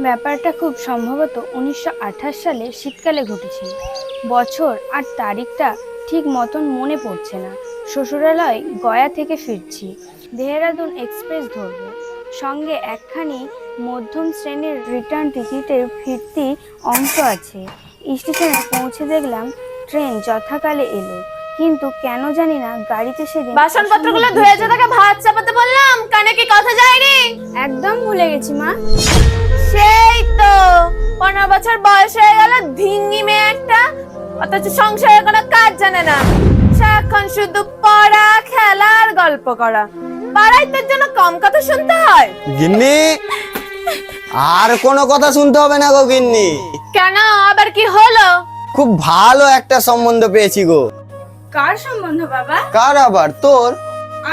ব্যাপারটা খুব সম্ভবত 1928 সালে শীতকালে ঘটেছিল। বছর আর তারিখটা ঠিক মতন মনে পড়ছে না। শ্বশুরালয় গয়া থেকে ফিরছি, দেহরাদুন এক্সপ্রেস ধরব, সঙ্গে একখানি মধ্যম শ্রেণীর রিটার্ন টিকিটের ফিরতি অংশ আছে। স্টেশনে পৌঁছে দেখলাম ট্রেন যথাকালে এলো, কিন্তু কেন জানি না গাড়িতে সেদিন বাসনপত্রগুলো ধুয়ে তাকে ভাত চাপাতে বললাম, কানে কি কথা যায়নি? একদম ভুলে গেছি মা। সেই তো 15 বছর বয়স হয়ে গেল, ধিঙ্গি মেয়ে একটা, অথচ সংসারের কোনো কাজ জানে না। সারাক্ষণ শুধু পড়া, খেলা আর গল্প করা। পাড়ায় তোর জন্য কম কথা শুনতে হয়? গিন্নি, আর কোনো কথা শুনতে হবে না গো গিন্নি। কেন, আবার কি হলো? খুব ভালো একটা সম্বন্ধ পেয়েছি গো। কার সম্বন্ধ বাবা? কার আবার? তোর।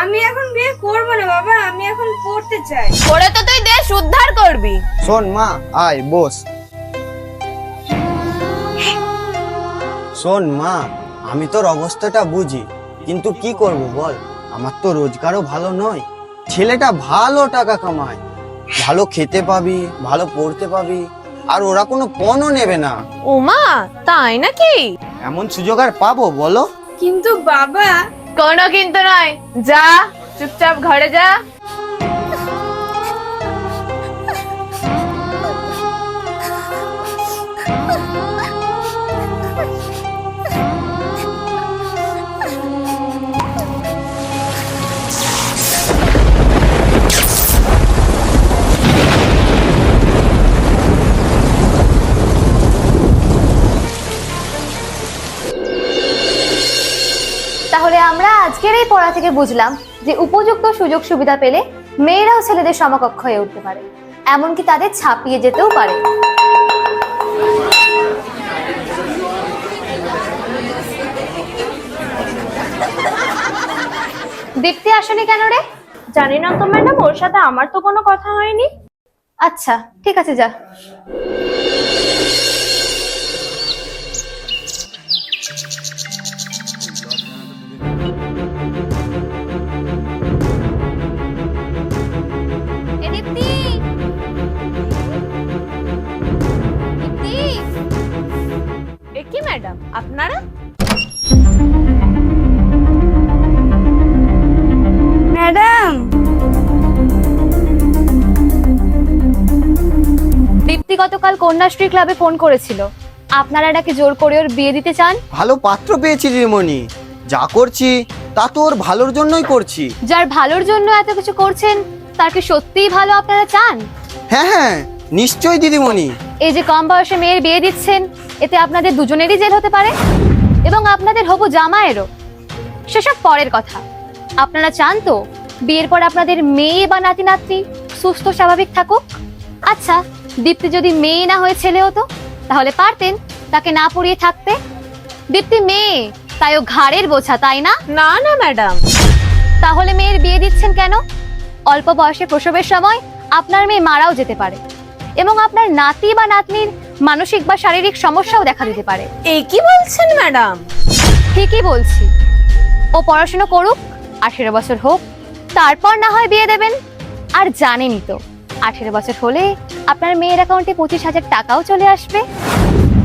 আমি এখন বিয়ে করব না বাবা, আমি এখন পড়তে চাই। পড়ে তো তুই দেশ উদ্ধার করবি। শোন মা, আয় বস। শোন মা, আমি তোর অবস্থাটা বুঝি, কিন্তু কি করব বল, আমার তো রোজগারও ভালো নয়। ছেলেটা ভালো টাকা কামায়, ভালো খেতে পাবি, ভালো পড়তে পাবি, আর ওরা কোনো পণও নেবে না। ওমা, তাই নাকি? এমন সুযোগ আর পাবো বলো? কিন্তু বাবা। কোনো কিন্তু নয়, যা চুপচাপ ঘরে যা। তাহলে আমরা আজকের এই পড়া থেকে বুঝলাম যে উপযুক্ত সুযোগ সুবিধা পেলে মেয়েরাও ছেলেদের সমকক্ষ হয়ে উঠতে পারে, এমনকি তাদের ছাপিয়ে যেতেও পারে। দীপ্তি আসেনি কেন রে? জানি না তো ম্যাডাম, ওর সাথে আমার তো কোনো কথা হয়নি। আচ্ছা ঠিক আছে, যা। কি ম্যাডাম, আপনারা? ম্যাডাম, দীপ্তি গতকাল কন্যাশ্রী ক্লাবে ফোন করেছিল, আপনারা নাকি জোর করে ওর বিয়ে দিতে চান। ভালো পাত্র পেয়েছি দিদিমণি, যা করছি তা তো ওর ভালোর জন্যই করছি। যার ভালোর জন্য এত কিছু করছেন, তার কি সত্যিই ভালো আপনারা চান? হ্যাঁ হ্যাঁ, নিশ্চয়ই দিদিমণি। এই যে কম বয়সে মেয়ের বিয়ে দিচ্ছেন, এতে আপনাদের দুজনেরই জেল হতে পারে, এবং আপনাদের হবু জামাইয়েরও। সেসব পরের কথা। আপনারা চান তো বিয়ের পর আপনাদের মেয়ে বা নাতি নাতনি সুস্থ স্বাভাবিক থাকুক? আচ্ছা, দীপ্তি যদি মেয়ে না হয়ে ছেলে হতো, তাহলে পারতেন তাকে না পড়িয়ে থাকতে। দীপ্তি মেয়ে, তাই ও ঘাড়ের বোঝা, তাই না? না না ম্যাডাম। তাহলে মেয়ের বিয়ে দিচ্ছেন কেন? অল্প বয়সে প্রসবের সময় আপনার মেয়ে মারাও যেতে পারে, এবং আপনার নাতি বা নাতনির মানসিক বা শারীরিক সমস্যাও দেখা দিতে পারে। এই কি বলছেন ম্যাডাম? ঠিকই বলছি। ও পড়াশোনা করুক, 18 বছর হোক, তারপর না হয় বিয়ে দেবেন। আর জানেনই তো, 18 বছর হলে আপনার মেয়ের অ্যাকাউন্টে 25,000 টাকাও চলে আসবে।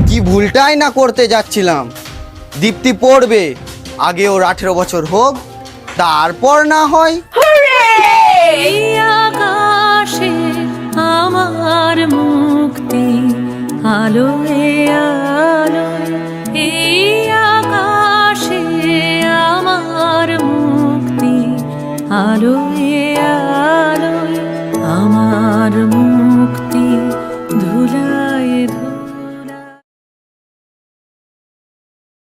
কি ভুলটাই না করতে যাচ্ছিলাম। দীপ্তি পড়বে, আগে ওর 18 বছর হোক, তারপর না হয়। আকাশে আমার মুক্তি, আলো আলো, এই আকাশে আমার মুক্তি, আলো।